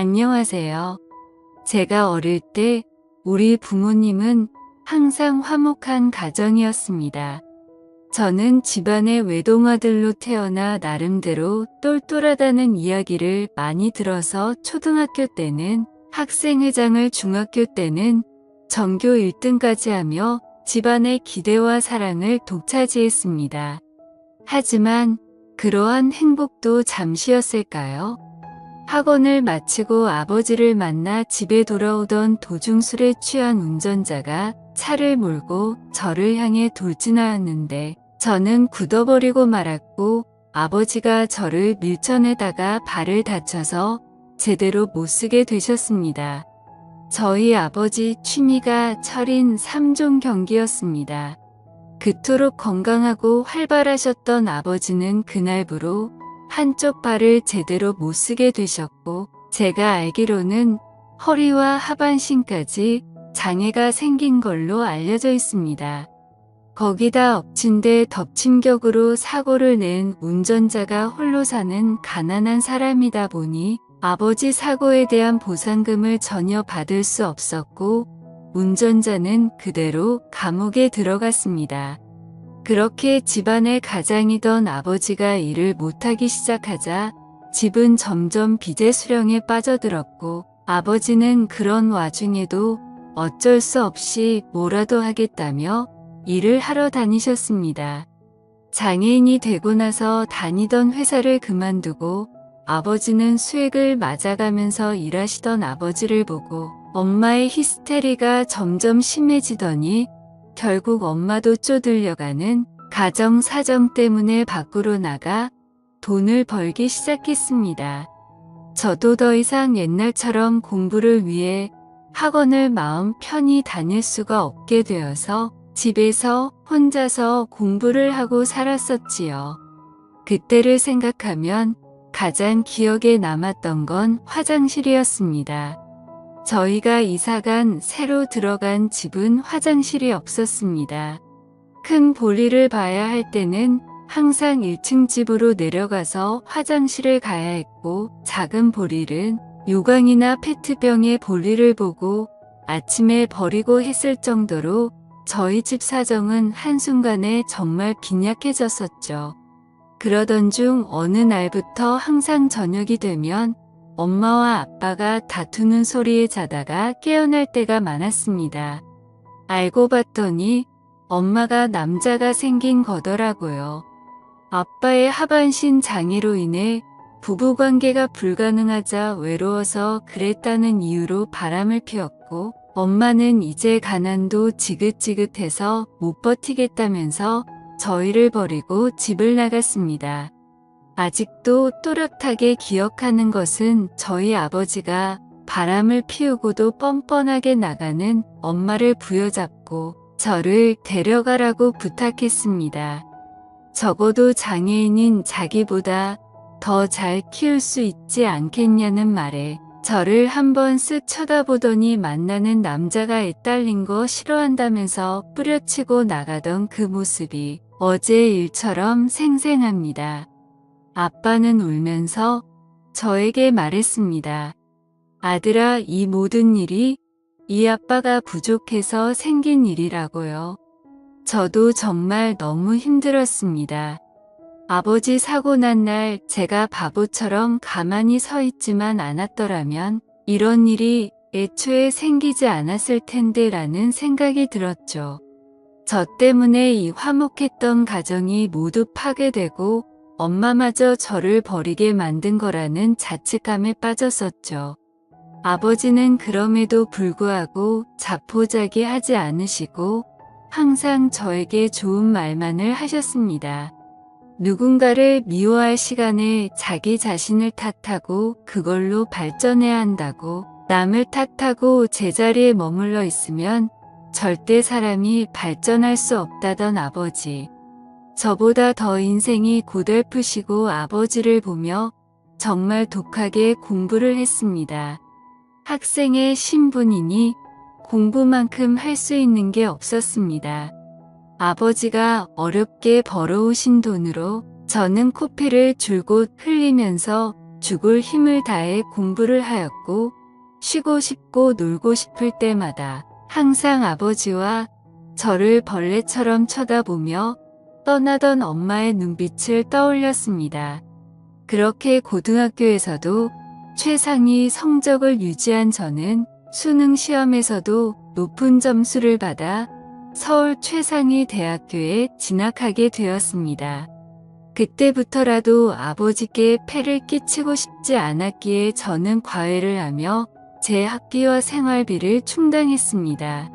안녕하세요. 제가 어릴 때 우리 부모님은 항상 화목한 가정이었습니다. 저는 집안의 외동아들로 태어나 나름대로 똘똘하다는 이야기를 많이 들어서 초등학교 때는 학생회장을, 중학교 때는 전교 1등까지 하며 집안의 기대와 사랑을 독차지했습니다. 하지만 그러한 행복도 잠시였을까요? 학원을 마치고 아버지를 만나 집에 돌아오던 도중 술에 취한 운전자가 차를 몰고 저를 향해 돌진하였는데 저는 굳어버리고 말았고, 아버지가 저를 밀쳐내다가 발을 다쳐서 제대로 못쓰게 되셨습니다. 저희 아버지 취미가 철인 3종 경기였습니다. 그토록 건강하고 활발하셨던 아버지는 그날부로 한쪽 발을 제대로 못쓰게 되셨고, 제가 알기로는 허리와 하반신까지 장애가 생긴 걸로 알려져 있습니다. 거기다 엎친 데 덮친 격으로 사고를 낸 운전자가 홀로 사는 가난한 사람이다 보니 아버지 사고에 대한 보상금을 전혀 받을 수 없었고, 운전자는 그대로 감옥에 들어갔습니다. 그렇게 집안의 가장이던 아버지가 일을 못하기 시작하자 집은 점점 빚의 수령에 빠져들었고, 아버지는 그런 와중에도 어쩔 수 없이 뭐라도 하겠다며 일을 하러 다니셨습니다. 장애인이 되고 나서 다니던 회사를 그만두고 아버지는 수액을 맞아가면서 일하시던 아버지를 보고 엄마의 히스테리가 점점 심해지더니 결국 엄마도 쪼들려가는 가정 사정 때문에 밖으로 나가 돈을 벌기 시작했습니다. 저도 더 이상 옛날처럼 공부를 위해 학원을 마음 편히 다닐 수가 없게 되어서 집에서 혼자서 공부를 하고 살았었지요. 그때를 생각하면 가장 기억에 남았던 건 화장실이었습니다. 저희가 이사간 새로 들어간 집은 화장실이 없었습니다. 큰 볼일을 봐야 할 때는 항상 1층 집으로 내려가서 화장실을 가야 했고, 작은 볼일은 요강이나 페트병의 볼일을 보고 아침에 버리고 했을 정도로 저희 집 사정은 한순간에 정말 빈약해졌었죠. 그러던 중 어느 날부터 항상 저녁이 되면 엄마와 아빠가 다투는 소리에 자다가 깨어날 때가 많았습니다. 알고 봤더니 엄마가 남자가 생긴 거더라고요. 아빠의 하반신 장애로 인해 부부관계가 불가능하자 외로워서 그랬다는 이유로 바람을 피웠고, 엄마는 이제 가난도 지긋지긋해서 못 버티겠다면서 저희를 버리고 집을 나갔습니다. 아직도 또렷하게 기억하는 것은 저희 아버지가 바람을 피우고도 뻔뻔하게 나가는 엄마를 부여잡고 저를 데려가라고 부탁했습니다. 적어도 장애인인 자기보다 더 잘 키울 수 있지 않겠냐는 말에 저를 한번 쓱 쳐다보더니 만나는 남자가 애딸린 거 싫어한다면서 뿌려치고 나가던 그 모습이 어제 일처럼 생생합니다. 아빠는 울면서 저에게 말했습니다. 아들아, 이 모든 일이 이 아빠가 부족해서 생긴 일이라고요. 저도 정말 너무 힘들었습니다. 아버지 사고 난 날 제가 바보처럼 가만히 서 있지만 않았더라면 이런 일이 애초에 생기지 않았을 텐데 라는 생각이 들었죠. 저 때문에 이 화목했던 가정이 모두 파괴되고 엄마마저 저를 버리게 만든 거라는 자책감에 빠졌었죠. 아버지는 그럼에도 불구하고 자포자기하지 않으시고 항상 저에게 좋은 말만을 하셨습니다. 누군가를 미워할 시간에 자기 자신을 탓하고 그걸로 발전해야 한다고, 남을 탓하고 제자리에 머물러 있으면 절대 사람이 발전할 수 없다던 아버지. 저보다 더 인생이 고달프시고 아버지를 보며 정말 독하게 공부를 했습니다. 학생의 신분이니 공부만큼 할 수 있는 게 없었습니다. 아버지가 어렵게 벌어오신 돈으로 저는 코피를 줄곧 흘리면서 죽을 힘을 다해 공부를 하였고 쉬고 싶고 놀고 싶을 때마다 항상 아버지와 저를 벌레처럼 쳐다보며 떠나던 엄마의 눈빛을 떠올렸습니다. 그렇게 고등학교에서도 최상위 성적을 유지한 저는 수능 시험에서도 높은 점수를 받아 서울 최상위 대학교에 진학하게 되었습니다. 그때부터라도 아버지께 폐를 끼치고 싶지 않았기에 저는 과외를 하며 제 학비와 생활비를 충당했습니다.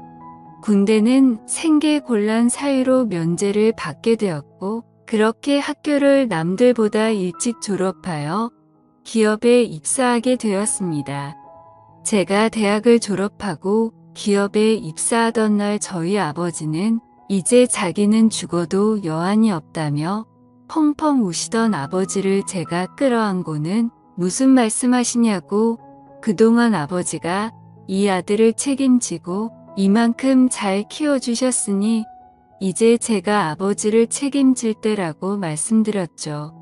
군대는 생계곤란 사유로 면제를 받게 되었고 그렇게 학교를 남들보다 일찍 졸업하여 기업에 입사하게 되었습니다. 제가 대학을 졸업하고 기업에 입사하던 날 저희 아버지는 이제 자기는 죽어도 여한이 없다며 펑펑 우시던 아버지를 제가 끌어안고는 무슨 말씀하시냐고 그동안 아버지가 이 아들을 책임지고 이만큼 잘 키워주셨으니 이제 제가 아버지를 책임질 때라고 말씀드렸죠.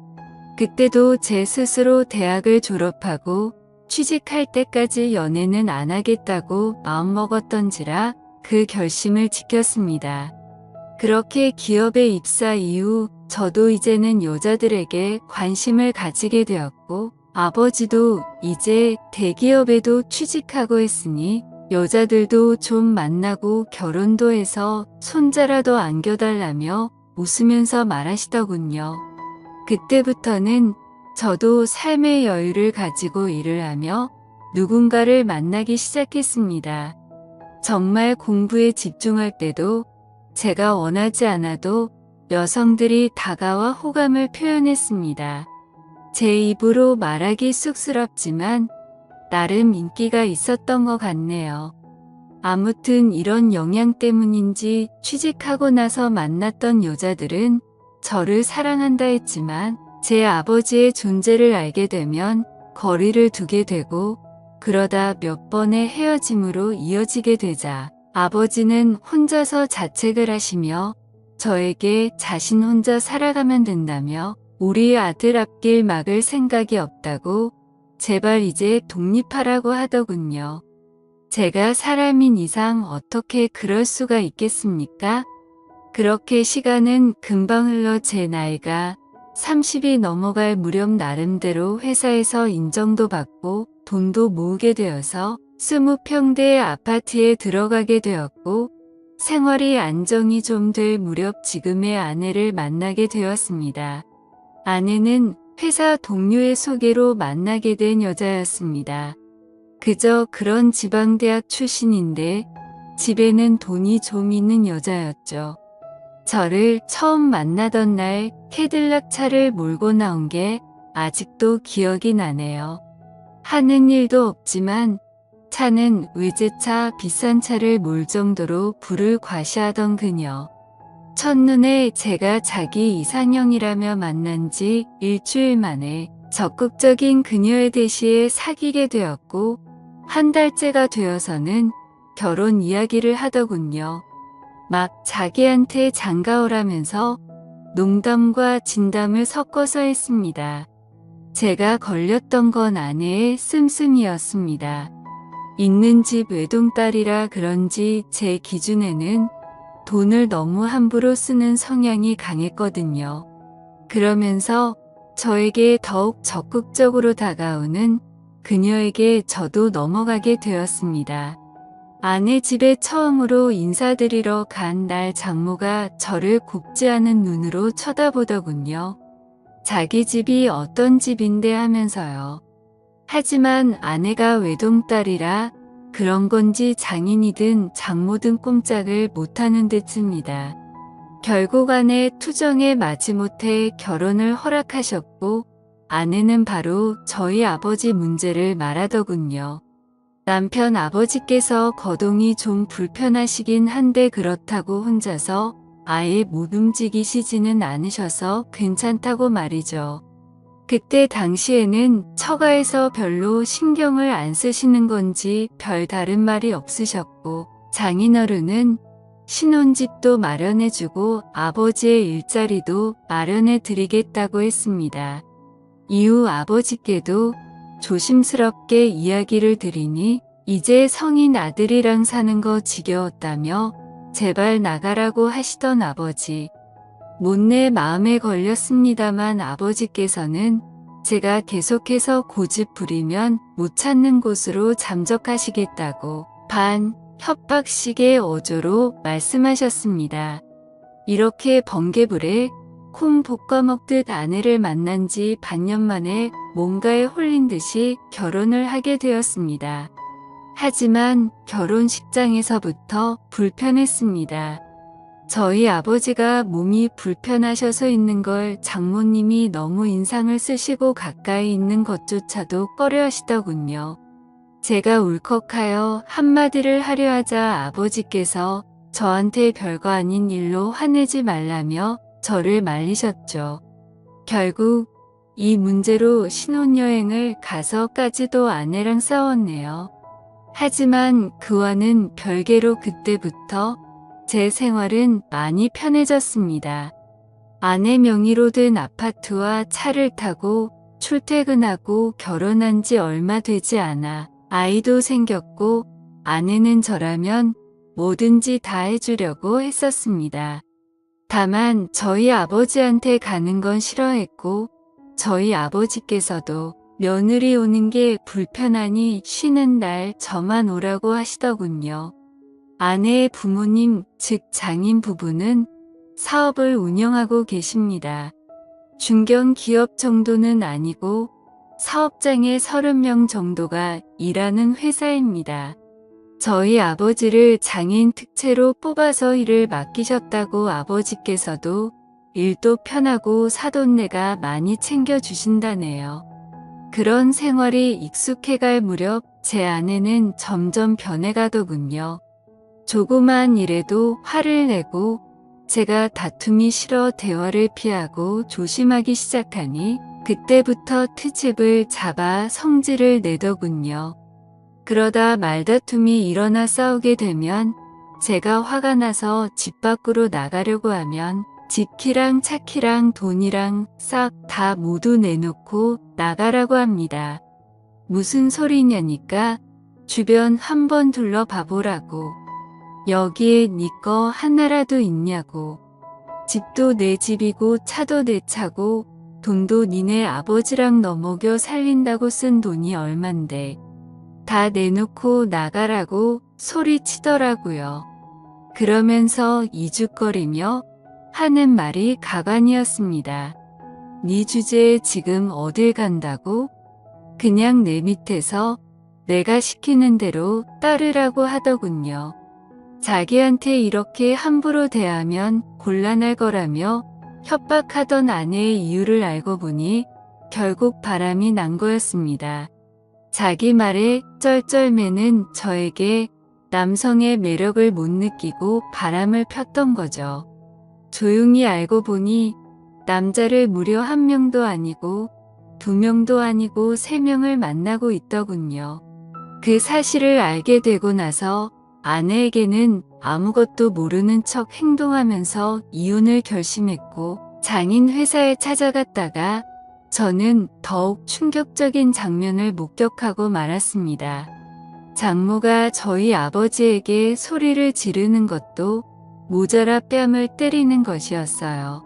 그때도 제 스스로 대학을 졸업하고 취직할 때까지 연애는 안 하겠다고 마음먹었던지라 그 결심을 지켰습니다. 그렇게 기업에 입사 이후 저도 이제는 여자들에게 관심을 가지게 되었고 아버지도 이제 대기업에도 취직하고 했으니 여자들도 좀 만나고 결혼도 해서 손자라도 안겨달라며 웃으면서 말하시더군요. 그때부터는 저도 삶의 여유를 가지고 일을 하며 누군가를 만나기 시작했습니다. 정말 공부에 집중할 때도 제가 원하지 않아도 여성들이 다가와 호감을 표현했습니다. 제 입으로 말하기 쑥스럽지만 나름 인기가 있었던 것 같네요. 아무튼 이런 영향 때문인지 취직하고 나서 만났던 여자들은 저를 사랑한다 했지만 제 아버지의 존재를 알게 되면 거리를 두게 되고 그러다 몇 번의 헤어짐으로 이어지게 되자 아버지는 혼자서 자책을 하시며 저에게 자신 혼자 살아가면 된다며 우리 아들 앞길 막을 생각이 없다고 제발 이제 독립하라고 하더군요. 제가 사람인 이상 어떻게 그럴 수가 있겠습니까? 그렇게 시간은 금방 흘러 제 나이가 30이 넘어갈 무렵 나름대로 회사에서 인정도 받고 돈도 모으게 되어서 20평대의 아파트에 들어가게 되었고 생활이 안정이 좀 될 무렵 지금의 아내를 만나게 되었습니다. 아내는 회사 동료의 소개로 만나게 된 여자였습니다. 그저 그런 지방대학 출신인데 집에는 돈이 좀 있는 여자였죠. 저를 처음 만나던 날 캐딜락 차를 몰고 나온 게 아직도 기억이 나네요. 하는 일도 없지만 차는 외제차 비싼 차를 몰 정도로 부를 과시하던 그녀. 첫눈에 제가 자기 이상형이라며 만난 지 일주일 만에 적극적인 그녀의 대시에 사귀게 되었고 한 달째가 되어서는 결혼 이야기를 하더군요. 막 자기한테 장가오라면서 농담과 진담을 섞어서 했습니다. 제가 걸렸던 건 아내의 씀씀이었습니다. 있는 집 외동딸이라 그런지 제 기준에는 돈을 너무 함부로 쓰는 성향이 강했거든요. 그러면서 저에게 더욱 적극적으로 다가오는 그녀에게 저도 넘어가게 되었습니다. 아내 집에 처음으로 인사드리러 간 날 장모가 저를 곱지 않은 눈으로 쳐다보더군요. 자기 집이 어떤 집인데 하면서요. 하지만 아내가 외동딸이라 그런 건지 장인이든 장모든 꼼짝을 못하는 듯입니다. 결국 아내 투정에 마지못해 결혼을 허락하셨고 아내는 바로 저희 아버지 문제를 말하더군요. 남편 아버지께서 거동이 좀 불편하시긴 한데 그렇다고 혼자서 아예 못 움직이시지는 않으셔서 괜찮다고 말이죠. 그때 당시에는 처가에서 별로 신경을 안 쓰시는 건지 별 다른 말이 없으셨고 장인어른은 신혼집도 마련해주고 아버지의 일자리도 마련해 드리겠다고 했습니다. 이후 아버지께도 조심스럽게 이야기를 드리니 이제 성인 아들이랑 사는 거 지겨웠다며 제발 나가라고 하시던 아버지. 못내 마음에 걸렸습니다만 아버지께서는 제가 계속해서 고집 부리면 못 찾는 곳으로 잠적하시겠다고 반 협박식의 어조로 말씀하셨습니다. 이렇게 번개불에 콩 볶아먹듯 아내를 만난 지 반년 만에 뭔가에 홀린 듯이 결혼을 하게 되었습니다. 하지만 결혼식장에서부터 불편했습니다. 저희 아버지가 몸이 불편하셔서 있는 걸 장모님이 너무 인상을 쓰시고 가까이 있는 것조차도 꺼려 하시더군요. 제가 울컥하여 한마디를 하려 하자 아버지께서 저한테 별거 아닌 일로 화내지 말라며 저를 말리셨죠. 결국 이 문제로 신혼여행을 가서까지도 아내랑 싸웠네요. 하지만 그와는 별개로 그때부터 제 생활은 많이 편해졌습니다. 아내 명의로 된 아파트와 차를 타고 출퇴근하고 결혼한 지 얼마 되지 않아 아이도 생겼고 아내는 저라면 뭐든지 다 해주려고 했었습니다. 다만 저희 아버지한테 가는 건 싫어했고 저희 아버지께서도 며느리 오는 게 불편하니 쉬는 날 저만 오라고 하시더군요. 아내의 부모님, 즉 장인 부부는 사업을 운영하고 계십니다. 중견 기업 정도는 아니고 사업장에 30명 정도가 일하는 회사입니다. 저희 아버지를 장인 특채로 뽑아서 일을 맡기셨다고 아버지께서도 일도 편하고 사돈네가 많이 챙겨주신다네요. 그런 생활이 익숙해갈 무렵 제 아내는 점점 변해가더군요. 조그만 일에도 화를 내고 제가 다툼이 싫어 대화를 피하고 조심하기 시작하니 그때부터 트집을 잡아 성질을 내더군요. 그러다 말다툼이 일어나 싸우게 되면 제가 화가 나서 집 밖으로 나가려고 하면 집키랑 차키랑 돈이랑 싹 다 모두 내놓고 나가라고 합니다. 무슨 소리냐니까 주변 한번 둘러봐보라고. 여기에 네 거 하나라도 있냐고. 집도 내 집이고 차도 내 차고 돈도 니네 아버지랑 너 먹여 살린다고 쓴 돈이 얼만데 다 내놓고 나가라고 소리치더라고요. 그러면서 이죽거리며 하는 말이 가관이었습니다. 네 주제에 지금 어딜 간다고? 그냥 내 밑에서 내가 시키는 대로 따르라고 하더군요. 자기한테 이렇게 함부로 대하면 곤란할 거라며 협박하던 아내의 이유를 알고 보니 결국 바람이 난 거였습니다. 자기 말에 쩔쩔매는 저에게 남성의 매력을 못 느끼고 바람을 폈던 거죠. 조용히 알고 보니 남자를 무려 1명도 아니고 2명도 아니고 3명을 만나고 있더군요. 그 사실을 알게 되고 나서 아내에게는 아무것도 모르는 척 행동하면서 이혼을 결심했고 장인 회사에 찾아갔다가 저는 더욱 충격적인 장면을 목격하고 말았습니다. 장모가 저희 아버지에게 소리를 지르는 것도 모자라 뺨을 때리는 것이었어요.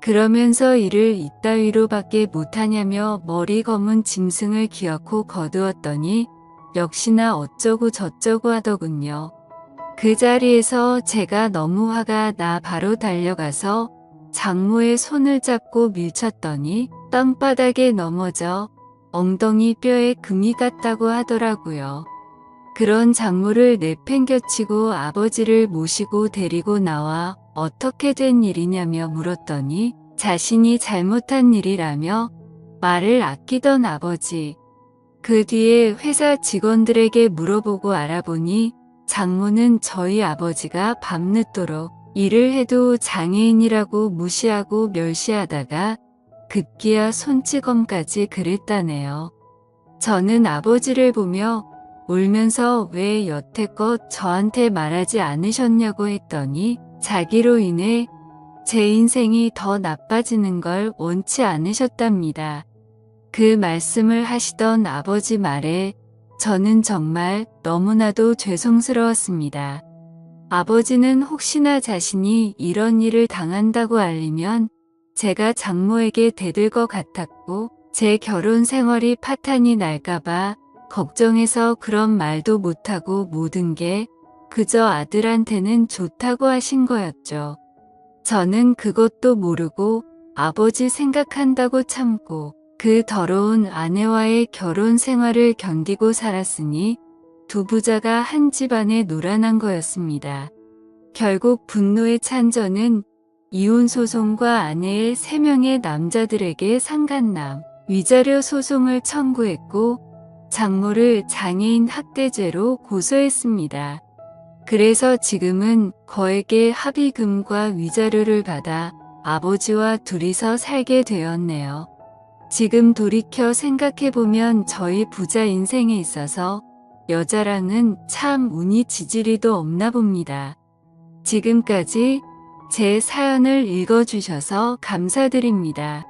그러면서 이를 이따위로밖에 못하냐며 머리 검은 짐승을 기어코 거두었더니 역시나 어쩌고 저쩌고 하더군요. 그 자리에서 제가 너무 화가 나 바로 달려가서 장모의 손을 잡고 밀쳤더니 땅바닥에 넘어져 엉덩이 뼈에 금이 갔다고 하더라고요. 그런 장모를 내팽겨치고 아버지를 모시고 데리고 나와 어떻게 된 일이냐며 물었더니 자신이 잘못한 일이라며 말을 아끼던 아버지. 그 뒤에 회사 직원들에게 물어보고 알아보니 장모는 저희 아버지가 밤늦도록 일을 해도 장애인이라고 무시하고 멸시하다가 급기야 손찌검까지 그랬다네요. 저는 아버지를 보며 울면서 왜 여태껏 저한테 말하지 않으셨냐고 했더니 자기로 인해 제 인생이 더 나빠지는 걸 원치 않으셨답니다. 그 말씀을 하시던 아버지 말에 저는 정말 너무나도 죄송스러웠습니다. 아버지는 혹시나 자신이 이런 일을 당한다고 알리면 제가 장모에게 대들 것 같았고 제 결혼 생활이 파탄이 날까봐 걱정해서 그런 말도 못하고 모든 게 그저 아들한테는 좋다고 하신 거였죠. 저는 그것도 모르고 아버지 생각한다고 참고 그 더러운 아내와의 결혼 생활을 견디고 살았으니 두 부자가 한 집안에 노란한 거였습니다. 결국 분노에 찬 저는 이혼 소송과 아내의 3명의 남자들에게 상간남, 위자료 소송을 청구했고 장모를 장애인 학대죄로 고소했습니다. 그래서 지금은 거액의 합의금과 위자료를 받아 아버지와 둘이서 살게 되었네요. 지금 돌이켜 생각해보면 저희 부자 인생에 있어서 여자랑은 참 운이 지지리도 없나 봅니다. 지금까지 제 사연을 읽어주셔서 감사드립니다.